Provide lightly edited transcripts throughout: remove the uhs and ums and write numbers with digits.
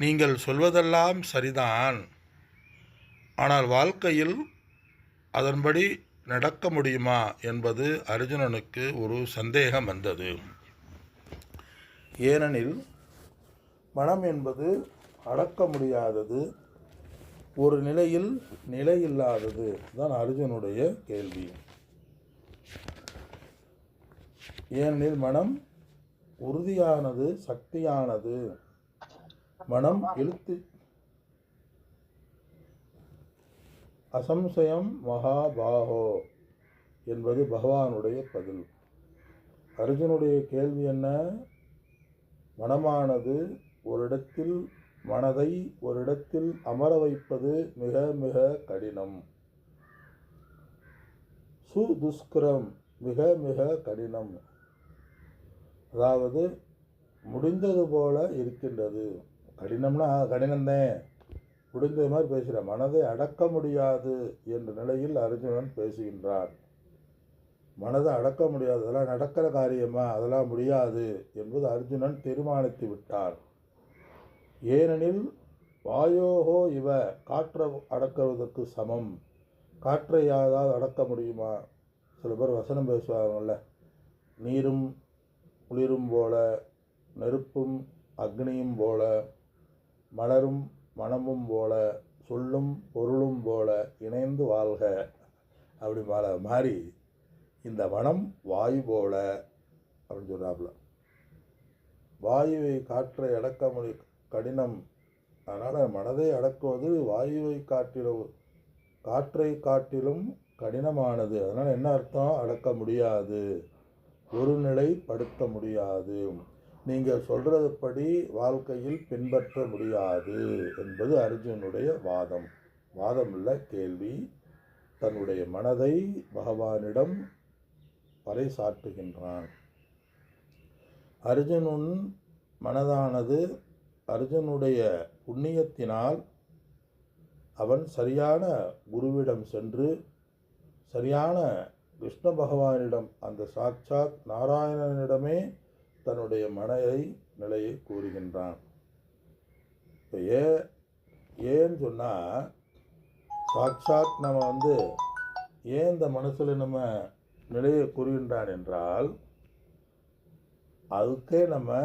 நீங்கள் சொல்வதெல்லாம் சரிதான், ஆனால் வாழ்க்கையில் அதன்படி நடக்க முடியுமா என்பது அர்ஜுனனுக்கு ஒரு சந்தேகம் வந்தது. ஏனெனில் மனம் என்பது அடக்க முடியாதது, ஒரு நிலையில் நிலையில்லாதது தான் அர்ஜுனுடைய கேள்வி. ஏனெனில் மனம் உறுதியானது, சக்தியானது. மனம் இழுத்து அசம்சயம் மகாபாகோ என்பது பகவானுடைய பதில். அர்ஜுனுடைய கேள்வி என்ன? மனமானது மனதை ஒரு இடத்தில் அமர வைப்பது மிக மிக கடினம். சுதுஷ்கரம், மிக மிக கடினம். அதாவது முடிந்தது போல இருக்கின்றது. கடினம்னா கடினம்தான், முடிந்தது மாதிரி பேசுகிற. மனதை அடக்க முடியாது என்ற நிலையில் அர்ஜுனன் பேசுகின்றார். மனதை அடக்க முடியாது, அதெல்லாம் நடக்கிற காரியமா, அதெல்லாம் முடியாது என்பது அர்ஜுனன் தீர்மானித்து விட்டார். ஏனெனில் வாயோகோ இவ, காற்றை அடக்குவதற்கு சமம். காற்றை யாராவது அடக்க முடியுமா? சில பேர் வசனம் பேசுவாங்கள்ல, நீரும் குளிரும் போல, நெருப்பும் அக்னியும் போல, மலரும் மனமும் போல, சொல்லும் பொருளும் போல இணைந்து வாழ்க அப்படி மாறி இந்த மனம் வாயு போல அப்படின்னு சொல்கிறாப்புல. வாயுவை காற்றை அடக்க கடினம். அதனால் மனதை அடக்குவது வாயுவை காற்றை காட்டிலும் கடினமானது. அதனால் என்ன அர்த்தம்? அடக்க முடியாது, ஒரு நிலைப்படுத்த முடியாது, நீங்கள் சொல்கிறதுபடி வாழ்க்கையில் பின்பற்ற முடியாது என்பது அர்ஜுனுடைய வாதம். வாதம் இல்லை, கேள்வி. தன்னுடைய மனதை பகவானிடம் பறைசாற்றுகின்றான். அர்ஜுனன் மனதானது அர்ஜுனுடைய புண்ணியத்தினால் அவன் சரியான குருவிடம் சென்று சரியான கிருஷ்ண பகவானிடம், அந்த சாட்சாத் நாராயணனிடமே தன்னுடைய நிலையை கூறுகின்றான். இப்போ ஏன்னு சொன்னால், சாட்சாத் நம்ம ஏன் இந்த மனசில் நம்ம நிலையை கூறுகின்றான் என்றால், அதுக்கே நம்ம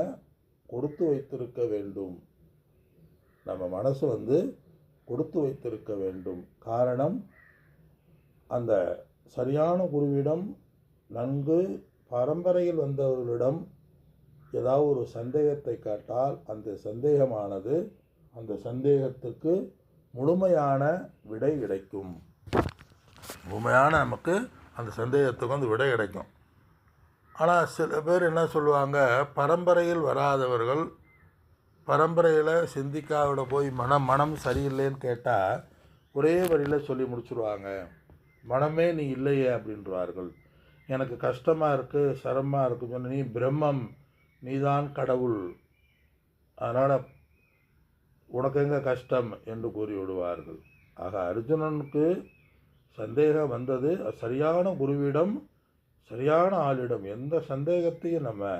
கொடுத்து வைத்திருக்க வேண்டும். நம்ம மனசு கொடுத்து வைத்திருக்க வேண்டும். காரணம், அந்த சரியான குருவிடம், நன்கு பரம்பரையில் வந்தவர்களிடம் ஏதாவது ஒரு சந்தேகத்தை கேட்டால் அந்த சந்தேகமானது, அந்த சந்தேகத்துக்கு முழுமையான விடை கிடைக்கும். முழுமையான நமக்கு அந்த சந்தேகத்துக்கு விடை கிடைக்கும். ஆனால் சில பேர் என்ன சொல்லுவாங்க, பரம்பரையில் வராதவர்கள் பரம்பரையில் சிந்திக்காவிட போய் மனம் சரியில்லைன்னு கேட்டால் ஒரே வரியில் சொல்லி முடிச்சுடுவாங்க. மனமே நீ இல்லையே அப்படின்றார்கள். எனக்கு கஷ்டமாக இருக்குது, சிரமமாக இருக்குன்னு சொன்ன, நீ பிரம்மம், நீதான் கடவுள், அதனால் உனக்கு எங்கே கஷ்டம் என்று கூறி விடுவார்கள். ஆக அர்ஜுனனுக்கு சந்தேகம் வந்தது சரியான குருவிடம், சரியான ஆளிடம். எந்த சந்தேகத்தையும் நம்ம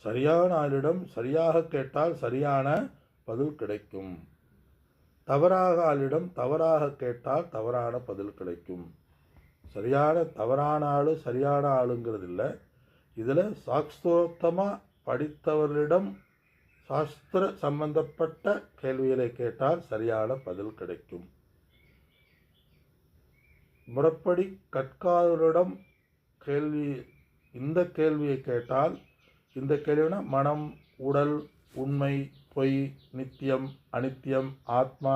சரியான ஆளிடம் சரியாக கேட்டால் சரியான பதில் கிடைக்கும். தவறாக ஆளிடம் தவறாக கேட்டால் தவறான பதில் கிடைக்கும். தவறான ஆள் சரியான ஆளுங்கிறது இல்லை. இதில் சாஸ்திரோத்தமாக படித்தவர்களிடம் சாஸ்திர சம்பந்தப்பட்ட கேள்விகளை கேட்டால் சரியான பதில் கிடைக்கும். முறைப்படி கற்காதவரிடம் இந்த கேள்வியை கேட்டால், இந்த கேள்வினா மனம், உடல், உண்மை, பொய், நித்தியம், அனித்தியம், ஆத்மா,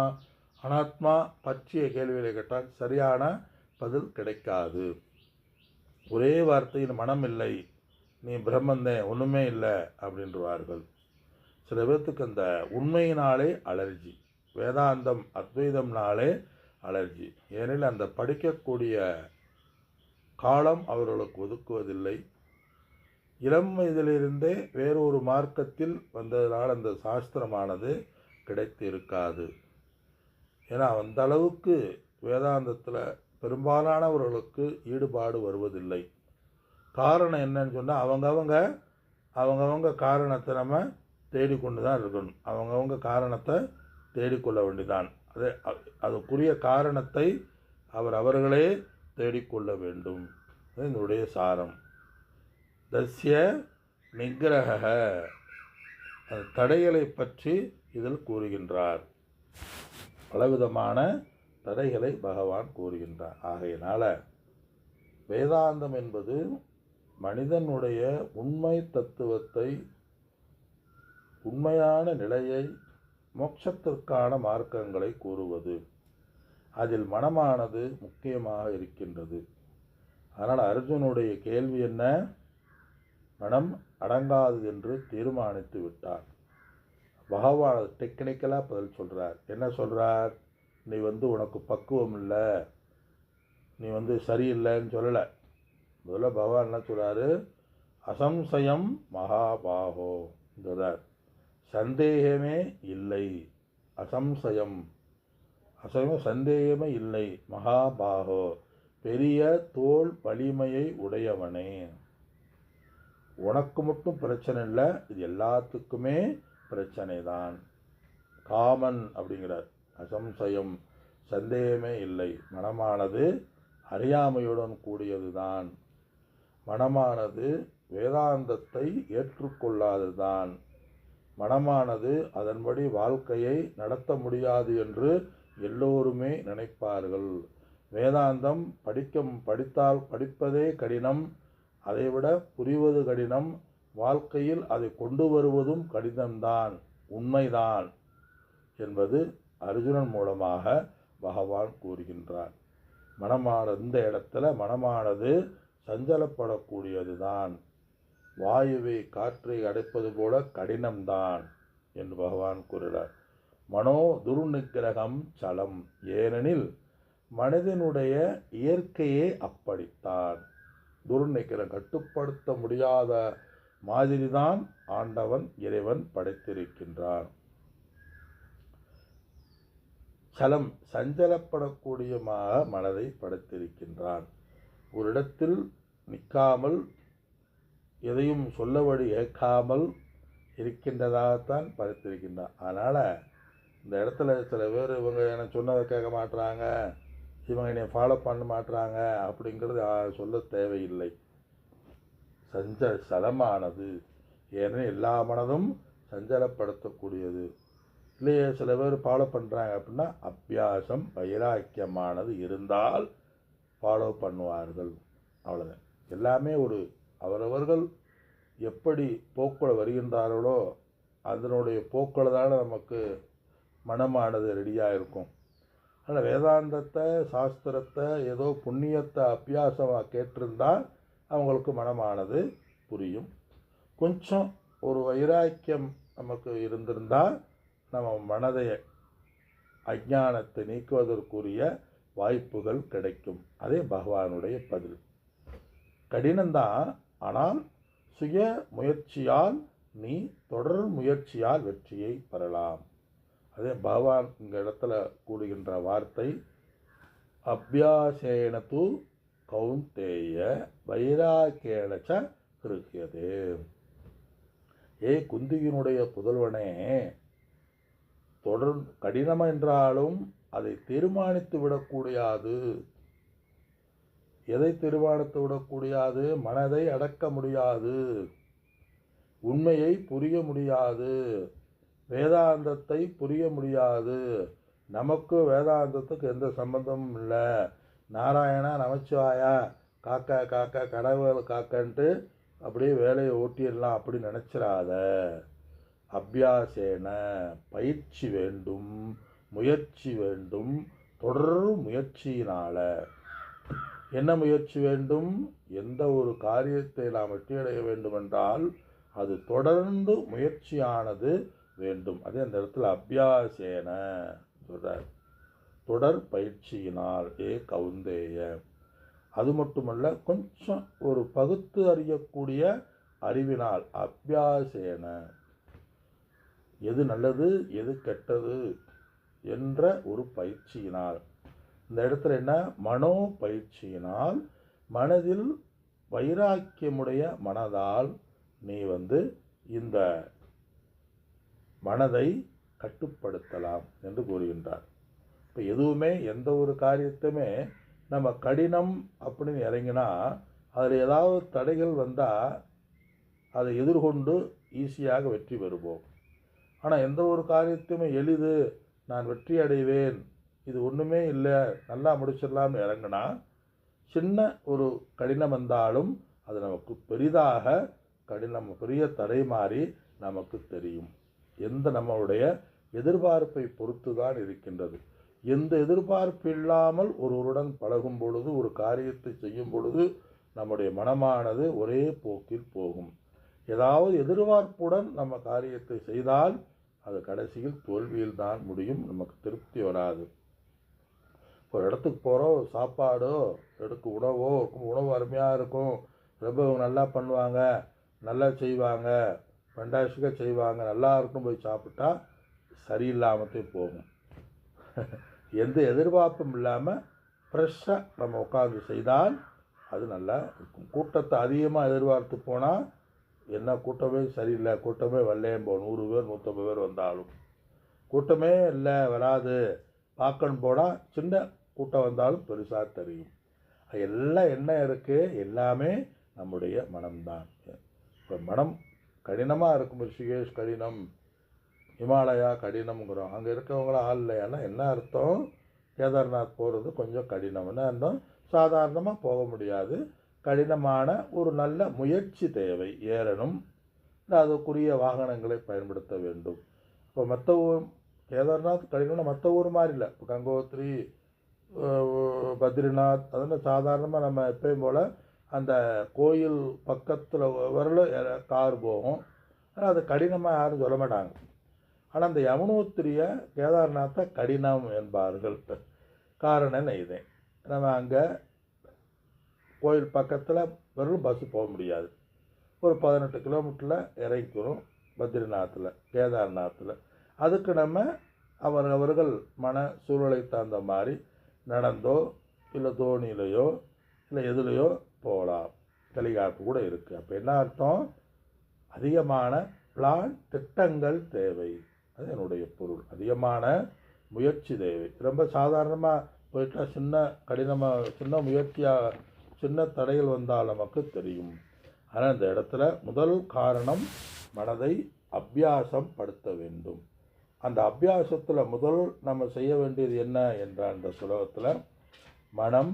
அனாத்மா பற்றிய கேள்விகளை கேட்டால் சரியான பதில் கிடைக்காது. ஒரே வார்த்தையில் மனம் இல்லை, நீ பிரம்மந்தேன், ஒன்றுமே இல்லை அப்படின்றவார்கள். சில பேர்த்துக்கு அந்த உண்மையினாலே அலர்ஜி, வேதாந்தம் அத்வைதம்னாலே அலர்ஜி. ஏனெனில் அந்த படிக்கக்கூடிய காலம் அவர்களுக்கு ஒதுக்குவதில்லை. இளம் வயதிலிருந்தே வேறொரு மார்க்கத்தில் வந்ததனால் அந்த சாஸ்திரமானது கிடைத்து இருக்காது. ஏன்னா அந்த அளவுக்கு வேதாந்தத்தில் பெரும்பாலானவர்களுக்கு ஈடுபாடு வருவதில்லை. காரணம் என்னன்னு சொன்னால், அவங்கவங்க காரணத்தை நம்ம தேடிக்கொண்டு தான் இருக்கணும். அவங்கவுங்க காரணத்தை தேடிக்கொள்ள வேண்டிதான். அதுக்குரிய காரணத்தை அவர்களே தேடிக்கொள்ள வேண்டும். இதனுடைய சாரம். தஸ்ய நிகிரக, தடைகளை பற்றி இதில் கூறுகின்றார். பலவிதமான தடைகளை பகவான் கூறுகின்றார். ஆகையினால வேதாந்தம் என்பது மனிதனுடைய உண்மை தத்துவத்தை, உண்மையான நிலையை, மோட்சத்திற்கான மார்க்கங்களை கூறுவது. அதில் மனமானது முக்கியமாக இருக்கின்றது. அதனால் அர்ஜுனுடைய கேள்வி என்ன? மனம் அடங்காது என்று தீர்மானித்து விட்டார். பகவான் டெக்னிக்கலாக பதில் சொல்கிறார். என்ன சொல்கிறார்? நீ உனக்கு பக்குவம் இல்லை, நீ சரியில்லைன்னு சொல்லலை. முதல்ல பகவான் என்ன சொல்கிறாரு? அசம்சயம் மகாபாகோ சொல்கிறார். சந்தேகமே இல்லை. அசம்சயம், சந்தேகமே இல்லை. மகாபாகோ, பெரிய தோல் வலிமையை உடையவனே, உனக்கு மட்டும் பிரச்சனை இல்லை, இது எல்லாத்துக்குமே பிரச்சனை தான். காமன் அப்படிங்கிறார். அசம்சயம், சந்தேகமே இல்லை. மனமானது அறியாமையுடன் கூடியது தான். மனமானது வேதாந்தத்தை ஏற்றுக்கொள்ளாததுதான். மனமானது அதன்படி வாழ்க்கையை நடத்த முடியாது என்று எல்லோருமே நினைப்பார்கள். வேதாந்தம் படிப்பதே கடினம், அதைவிட புரிவது கடினம், வாழ்க்கையில் அதை கொண்டு வருவதும் கடினம்தான், உண்மைதான் என்பது அர்ஜுனன் மூலமாக பகவான் கூறுகின்றார். இந்த இடத்துல மனமானது சஞ்சலப்படக்கூடியது தான். வாயுவை, காற்றை அடைப்பது போல கடினம்தான் என்று பகவான் கூறுகிறார். மனோ துர்நிகிரகம் சலம், ஏனெனில் மனிதனுடைய இயற்கையே அப்படித்தான். துர்நிகிரகம், கட்டுப்படுத்த முடியாத மாதிரிதான் ஆண்டவன் இறைவன் படைத்திருக்கின்றான். சலம், சஞ்சலப்படக்கூடியமாக மனதை படைத்திருக்கின்றான். ஒரு இடத்தில் நிற்காமல், எதையும் சொல்லபடி ஏற்காமல் இருக்கின்றதாகத்தான் படைத்திருக்கின்றான். அதனால் இந்த இடத்துல சில பேர் இவங்க எனக்கு சொன்னதை கேட்க மாட்டுறாங்க, இவங்க என்னை ஃபாலோ பண்ண மாட்டுறாங்க அப்படிங்கிறது சொல்ல தேவையில்லை. சலமானது, ஏனெனில் எல்லா மனதும் சஞ்சலப்படுத்தக்கூடியது. இல்லையே சில பேர் ஃபாலோ பண்ணுறாங்க அப்படின்னா அபியாசம் வைராக்கியமானது இருந்தால் ஃபாலோ பண்ணுவார்கள். அவ்வளோதான். எல்லாமே அவரவர்கள் எப்படி போக்கில் வருகின்றார்களோ அதனுடைய போக்கில் தானே நமக்கு மனமானது ரெடியாக இருக்கும். அதனால் வேதாந்தத்தை, சாஸ்திரத்தை, ஏதோ புண்ணியத்தை அபியாசமாக கேட்டிருந்தால் அவங்களுக்கு மனமானது புரியும். கொஞ்சம் ஒரு வைராக்கியம் நமக்கு இருந்திருந்தால் நம்ம மனதை, அஞ்ஞானத்தை நீக்குவதற்குரிய வாய்ப்புகள் கிடைக்கும். அதே பகவானுடைய பதில். கடினம்தான், ஆனால் சுய முயற்சியால், நீ தொடர் முயற்சியால் வெற்றியை பெறலாம். அதே பகவான் இந்த இடத்துல கூடுகின்ற வார்த்தை அபியாசேன து கௌந்தேய வைராக்கியேனச்ச கிருஹ்யதே. குந்தியினுடைய புதல்வனே, தொடர் கடினம் என்றாலும் அதை தீர்மானித்து விடக்கூடாது. எதை தீர்மானித்து விடக்கூடாது? மனதை அடக்க முடியாது, உண்மையை புரிய முடியாது, வேதாந்தத்தை புரிய முடியாது. நமக்கு வேதாந்தத்துக்கு எந்த சம்பந்தமும் இல்லை. நாராயணா நமச்சிவாயா, காக்கா காக்கா, கடவுள் காக்கன்ட்டு அப்படியே வேலையை ஓட்டிடலாம் அப்படி நினச்சிடாத. அபியாசேன, பயிற்சி வேண்டும், முயற்சி வேண்டும். தொடர் முயற்சியினால். என்ன முயற்சி வேண்டும்? எந்த ஒரு காரியத்தை நாம் வெற்றியடைய வேண்டுமென்றால் அது தொடர்ந்து முயற்சியானது வேண்டும். அதே அந்த இடத்துல அபியாசேன சொல்றார், தொடர் பயிற்சியினால். கௌந்தேய. அது மட்டுமல்ல, கொஞ்சம் ஒரு பகுத்து அறியக்கூடிய அறிவினால். அபியாசேன, எது நல்லது எது கெட்டது என்ற ஒரு பயிற்சியினால். இந்த இடத்துல என்ன? மனோ பயிற்சியினால், மனதில் வைராக்கியமுடைய மனதால் நீ இந்த மனதை கட்டுப்படுத்தலாம் என்று கூறுகின்றார். இப்போ எதுவுமே எந்த ஒரு காரியத்தையுமே நம்ம கடினம் அப்படின்னு இறங்கினா அதில் ஏதாவது தடைகள் வந்தால் அதை எதிர்கொண்டு ஈஸியாக வெற்றி பெறுவோம். ஆனால் எந்த ஒரு காரியத்தையுமே எளிது, நான் வெற்றி அடைவேன், இது ஒன்றுமே இல்லை, நல்லா முடிச்சிடலாம்னு இறங்கினா சின்ன ஒரு கடினம் வந்தாலும் அது நமக்கு பெரிதாக பெரிய தடை மாறி நமக்கு தெரியும். நம்மளுடைய எதிர்பார்ப்பை பொறுத்து தான் இருக்கின்றது. எந்த எதிர்பார்ப்பு இல்லாமல் ஒருவருடன் பழகும் பொழுது, ஒரு காரியத்தை செய்யும் பொழுது நம்முடைய மனமானது ஒரே போக்கில் போகும். ஏதாவது எதிர்பார்ப்புடன் நம்ம காரியத்தை செய்தால் அது கடைசியில் தோல்வியில் தான் முடியும், நமக்கு திருப்தி வராது. ஒரு இடத்துக்கு போகிறோம், சாப்பாடோ உணவு அருமையாக இருக்கும், ரொம்ப நல்லா பண்ணுவாங்க, நல்லா செய்வாங்க, ஃபண்டாஸ்டிக்காக செய்வாங்க, நல்லா இருக்கும், போய் சாப்பிட்டா சரியில்லாமத்தே போகும். எந்த எதிர்பார்ப்பும் இல்லாமல் ஃப்ரெஷ்ஷாக நம்ம உட்காந்து செய்தால் அது நல்லா இருக்கும். கூட்டத்தை அதிகமாக எதிர்பார்த்து போனால் என்ன கூட்டமே சரியில்லை, கூட்டமே வரலேன்னு போகும். 100 பேர் 150 பேர் வந்தாலும் கூட்டமே இல்லை, வராது, பார்க்கணும் போனால் சின்ன கூட்டம் வந்தாலும் பெருசாக தெரியும். எல்லாம் என்ன இருக்குது, எல்லாமே நம்முடைய மனம்தான். இப்போ மனம் கடினமாக இருக்கும். ரிஷிகேஷ் கடினம், ஹிமாலயா கடினம்ங்கிறோம். அங்கே இருக்கவங்களாம் ஆள் இல்லையானா என்ன அர்த்தம்? கேதார்நாத் போகிறது கொஞ்சம் கடினம்னு அர்த்தம். சாதாரணமாக போக முடியாது, கடினமான ஒரு நல்ல முயற்சி தேவை. ஏறணும், அதுக்குரிய வாகனங்களை பயன்படுத்த வேண்டும். இப்போ மற்ற ஊர் கேதார்நாத் கடினம்னா மற்ற ஊர் மாதிரி இல்லை. இப்போ கங்கோத்ரி, பத்ரிநாத் அதெல்லாம் சாதாரணமாக நம்ம எப்பயும் போல் அந்த கோயில் பக்கத்தில் வரல கார் போகும். ஆனால் அது கடினமாக யாரும் சொல்ல மாட்டாங்க. ஆனால் அந்த யமுனோத்திரியை கேதார்நாத்தை கடினம் என்பார்கள். காரணம் என்ன? இதே நம்ம அங்கே கோயில் பக்கத்தில் வெறும் பஸ்ஸு போக முடியாது. ஒரு 18 கிலோமீட்டரில் இறங்கிக்கிறோம் பத்ரிநாத்தில், கேதார்நாத்தில். அதுக்கு நம்ம அவர்கள் மன சூழலை தகுந்த மாதிரி நடந்தோ இல்லை தோணியிலையோ இல்லை எதுலையோ போகலாம். ஹெலிகாப்டர் கூட இருக்குது. அப்போ என்ன அர்த்தம்? அதிகமான பிளான், திட்டங்கள் தேவை. அது என்னுடைய பொருள். அதிகமான முயற்சி தேவை. ரொம்ப சாதாரணமாக போயிட்டால் சின்ன முயற்சியாக சின்ன தடைகள் வந்தால் நமக்கு தெரியும். ஆனால் இந்த இடத்துல முதல் காரணம் மனதை அபியாசம் படுத்த வேண்டும். அந்த அபியாசத்தில் முதல் நம்ம செய்ய வேண்டியது என்ன என்ற அந்த சுலோகத்தில் மனம்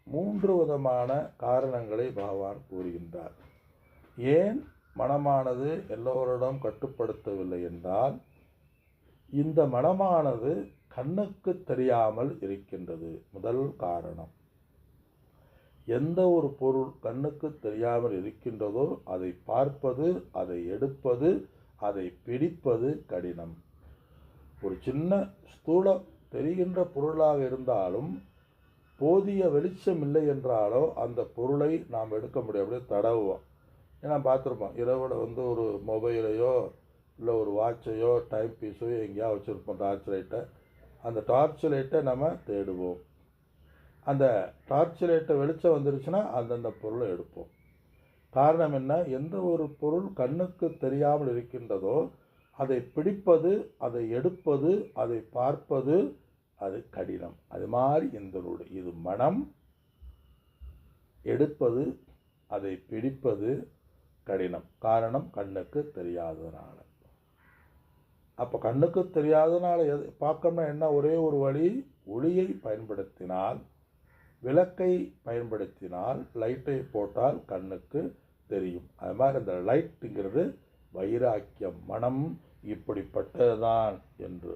3 விதமான காரணங்களை பகவான் கூறுகின்றார். ஏன் மனமானது எல்லோரிடம் கட்டுப்படுத்தவில்லை என்றால், இந்த மனமானது கண்ணுக்கு தெரியாமல் இருக்கின்றது. முதல் காரணம். எந்த ஒரு பொருள் கண்ணுக்கு தெரியாமல் இருக்கின்றதோ அதை பார்ப்பது, அதை எடுப்பது, அதை பிடிப்பது கடினம். ஒரு சின்ன ஸ்தூலம் தெரிகின்ற பொருளாக இருந்தாலும் போதிய வெளிச்சம் இல்லை என்றாலோ அந்த பொருளை நாம் எடுக்க முடியும், அப்படியே தடவுவோம். ஏன்னா பார்த்துருப்போம், இரவில் ஒரு மொபைலையோ இல்லை ஒரு வாட்சையோ டைம் பீஸோ எங்கேயா வச்சுருப்போம் டார்ச் லைட்டை. அந்த டார்ச் லைட்டை நம்ம தேடுவோம். அந்த டார்ச் லைட்டை வெளிச்சம் வந்துருச்சுன்னா அந்தந்த பொருளை எடுப்போம். காரணம் என்ன? எந்த ஒரு பொருள் கண்ணுக்கு தெரியாமல் இருக்கின்றதோ அதை பிடிப்பது, அதை எடுப்பது, அதை பார்ப்பது அது கடினம். அது மாதிரி இது மனம் எடுப்பது, அதை பிடிப்பது கடினம். காரணம் கண்ணுக்கு தெரியாததுனால. அப்போ கண்ணுக்கு தெரியாததுனால பார்க்கணும்னா என்ன? ஒரே ஒரு வழி, ஒளியை பயன்படுத்தினால், விளக்கை பயன்படுத்தினால், லைட்டை போட்டால் கண்ணுக்கு தெரியும். அது மாதிரி அந்த லைட்டுங்கிறது வைராக்கியம், மனம் இப்படிப்பட்டதுதான் என்று.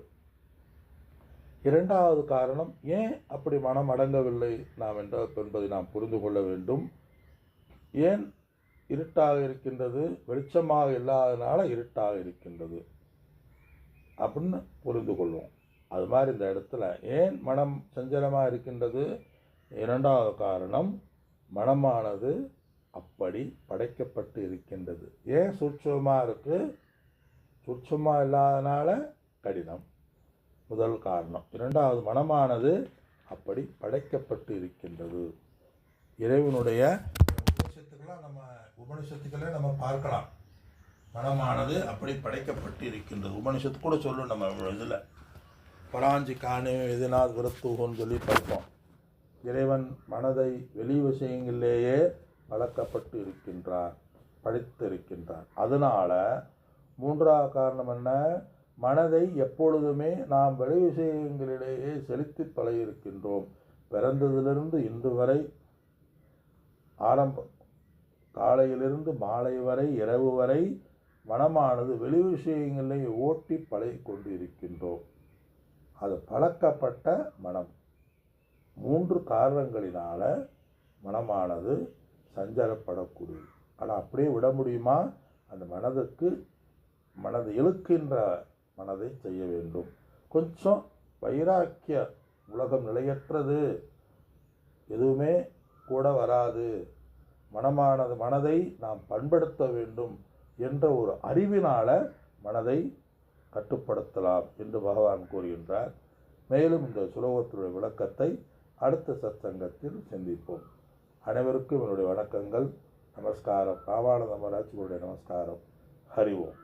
இரண்டாவது காரணம், ஏன் அப்படி மனம் அடங்கவில்லை நாம் என்பதை நாம் புரிந்து கொள்ள வேண்டும். ஏன் இருட்டாக இருக்கின்றது? வெளிச்சமாக இல்லாதனால இருட்டாக இருக்கின்றது அப்படின்னு புரிந்து கொள்வோம். அது மாதிரி இந்த இடத்துல ஏன் மனம் சஞ்சலமாக இருக்கின்றது? இரண்டாவது காரணம், மனமானது அப்படி படைக்கப்பட்டு இருக்கின்றது. ஏன் சூட்சமாக இருக்குது? சூட்சமாக இல்லாதனால கடினம், முதல் காரணம். இரண்டாவது, மனமானது அப்படி படைக்கப்பட்டு இருக்கின்றது. இறைவனுடைய உபனிஷத்துக்களை நம்ம பார்க்கலாம். மனமானது அப்படி படைக்கப்பட்டு இருக்கின்றது. உபனிஷத்து கூட சொல்லும், நம்ம இதில் பராஞ்சி காணு எதினாத் விரத்துகோன்னு சொல்லி பார்ப்போம். இறைவன் மனதை வெளி விஷயங்களிலேயே வளர்க்கப்பட்டு இருக்கின்றார், படைத்திருக்கின்றார். அதனால் மூன்றாவது காரணம் என்ன? மனதை எப்பொழுதுமே நாம் வெளி விஷயங்களிலேயே செலுத்தி பழகியிருக்கின்றோம். பிறந்ததிலிருந்து இன்று வரை, ஆரம்பம் காலையிலிருந்து மாலை வரை, இரவு வரை மனமானது வெளி விஷயங்களை ஓட்டி பழகி கொண்டு இருக்கின்றோம். அது பழக்கப்பட்ட மனம். 3 காரணங்களினால மனமானது சஞ்சலப்படக்கூடியது. ஆனால் அப்படியே விட முடியுமா? அந்த மனதை இழுக்கின்ற மனதை செய்ய வேண்டும். கொஞ்சம் வைராக்கிய, உலகம் நிலையற்றது, எதுவுமே கூட வராது, மனதை நாம் பண்படுத்த வேண்டும் என்ற ஒரு அறிவினால் மனதை கட்டுப்படுத்தலாம் என்று பகவான் கூறுகின்றார். மேலும் இந்த சுலோகத்துடைய விளக்கத்தை அடுத்த சத்சங்கத்தில் சிந்திப்போம். அனைவருக்கும் என்னுடைய வணக்கங்கள், நமஸ்காரம். ராமானந்த மகாராஜ்களுடைய நமஸ்காரம். ஹரி ஓம்.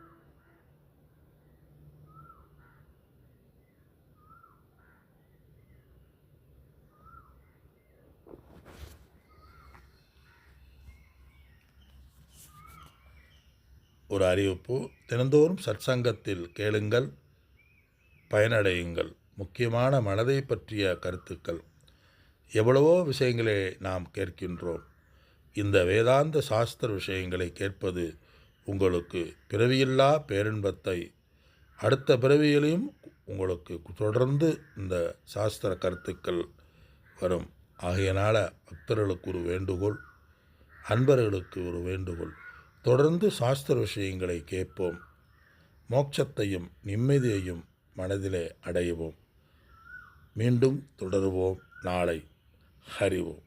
ஒரு அறிவிப்பு: தினந்தோறும் சத்சங்கத்தில் கேளுங்கள், பயனடையுங்கள். முக்கியமான மனதை பற்றிய கருத்துக்கள். எவ்வளவோ விஷயங்களை நாம் கேட்கின்றோம். இந்த வேதாந்த சாஸ்திர விஷயங்களை கேட்பது உங்களுக்கு பிறவியில்லா பேரின்பத்தை, அடுத்த பிறவியிலையும் உங்களுக்கு தொடர்ந்து இந்த சாஸ்திர கருத்துக்கள் வரும். ஆகையினால் பக்தர்களுக்கு ஒரு வேண்டுகோள், அன்பர்களுக்கு ஒரு வேண்டுகோள்: தொடர்ந்து சாஸ்திர விஷயங்களை கேட்போம். மோட்சத்தையும் நிம்மதியையும் மனதிலே அடைவோம். மீண்டும் தொடருவோம் நாளை. ஹரி ஓம்.